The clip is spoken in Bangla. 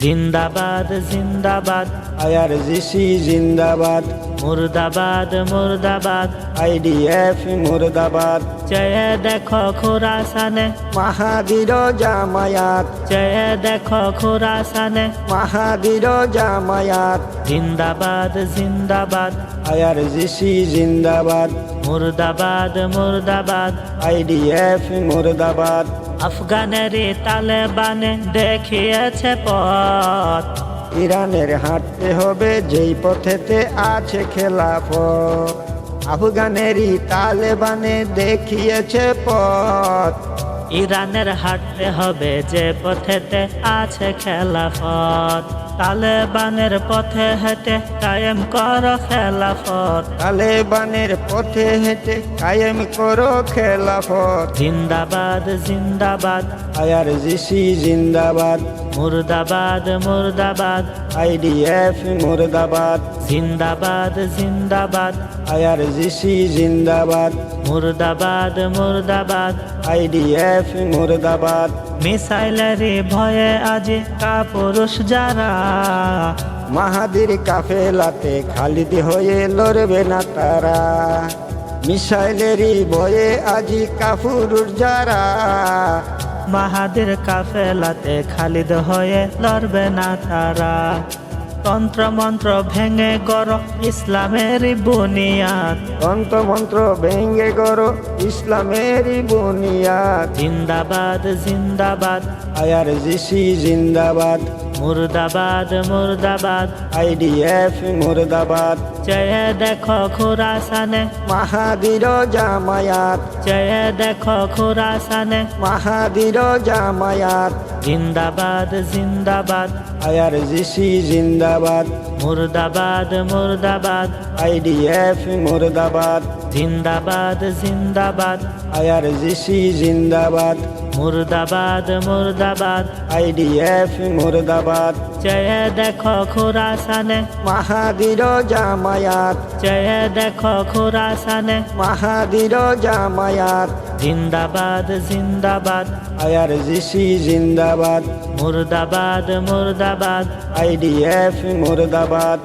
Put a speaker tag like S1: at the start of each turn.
S1: জিন্দাবাদ জিন্দাবাদ
S2: আইআরজিসি জিন্দাবাদ,
S1: মুর্দাবাদ মুর্দাবাদ
S2: আইডিএফ মুর্দাবাদ,
S1: চেয়ে দেখো খোরাসানে
S2: মাহাদির জামায়াত,
S1: চেয়ে দেখো খোরাসানে
S2: মাহাদির জামায়াত,
S1: জিন্দাবাদ জিন্দাবাদ
S2: আইআরজিসি জিন্দাবাদ,
S1: মুর্দাবাদ মুর্দাবাদ
S2: আইডিএফ মুর্দাবাদ,
S1: আফগানেরই তালেবানে দেখিয়েছে পথ,
S2: ইরানের হাঁটতে হবে যেই পথেতে আছে খেলাফত, আফগানেরই তালেবানে দেখিয়েছে পথ,
S1: ইরানের হাঁটতে হবে যে পথেতে আছে খেলাফত, তালেবানের পথে হেঁটে কায়েম করো খেলাফত,
S2: তালেবানের পথে হেঁটে কায়েম করো খেলাফত,
S1: জিন্দাবাদ জিন্দাবাদ
S2: আইআরজিসি জিন্দাবাদ,
S1: মুর্দাবাদ মুর্দাবাদ
S2: আইডিএফ মুর্দাবাদ,
S1: জিন্দাবাদ জিন্দাবাদ
S2: আইআরজিসি জিন্দাবাদ,
S1: মুর্দাবাদ মুর্দাবাদ
S2: আইডিএফ মুর্দাবাদ,
S1: মিসাইলেরই ভয়ে আজি কাপুরুষ যারা,
S2: মাহাদির কাফেলাতে খালিদ হয়ে লড়বে না তারা, মিসাইলেরই ভয়ে আজি কাফুরুর যারা,
S1: মাহাদির কাফেলাতে খালিদ হয়ে লড়বে না তারা, তন্ত্র মন্ত্র ভেঙে গড় ইসলামেরই বুনিয়াদ,
S2: তন্ত্রমন্ত্র ভেঙ্গে করো ইসলামেরই বুনিয়াদ,
S1: জিন্দাবাদ জিন্দাবাদ
S2: আইআরজিসি জিন্দাবাদ,
S1: মুর্দাবাদ মুর্দাবাদ
S2: আইডিএফ মুর্দাবাদ,
S1: চেয়ে দেখো খোরাসানে
S2: মাহাদির জামায়াত,
S1: চেয়ে দেখো খোরাসানে
S2: মাহাদির জামায়াত,
S1: জিন্দাবাদ জিন্দাবাদ
S2: আইআরজিসি জিন্দাবাদ,
S1: মুর্দাবাদ মুর্দাবাদ
S2: আইডিএফ মুর্দাবাদ,
S1: জিন্দাবাদ জিন্দাবাদ
S2: আইআরজিসি জিন্দাবাদ,
S1: মুর্দাবাদ মুর্দাবাদ
S2: আইডিএফ মুর্দাবাদ,
S1: চেয়ে দেখো খোরাসানে
S2: মাহাদির জামায়াত,
S1: চেয়ে দেখো খোরাসানে
S2: মাহাদির জামায়াত,
S1: জিন্দাবাদ জিন্দাবাদ
S2: আইআরজিসি জিন্দাবাদ,
S1: মুর্দাবাদ মুর্দাবাদ
S2: আইডিএফ মুর্দাবাদ।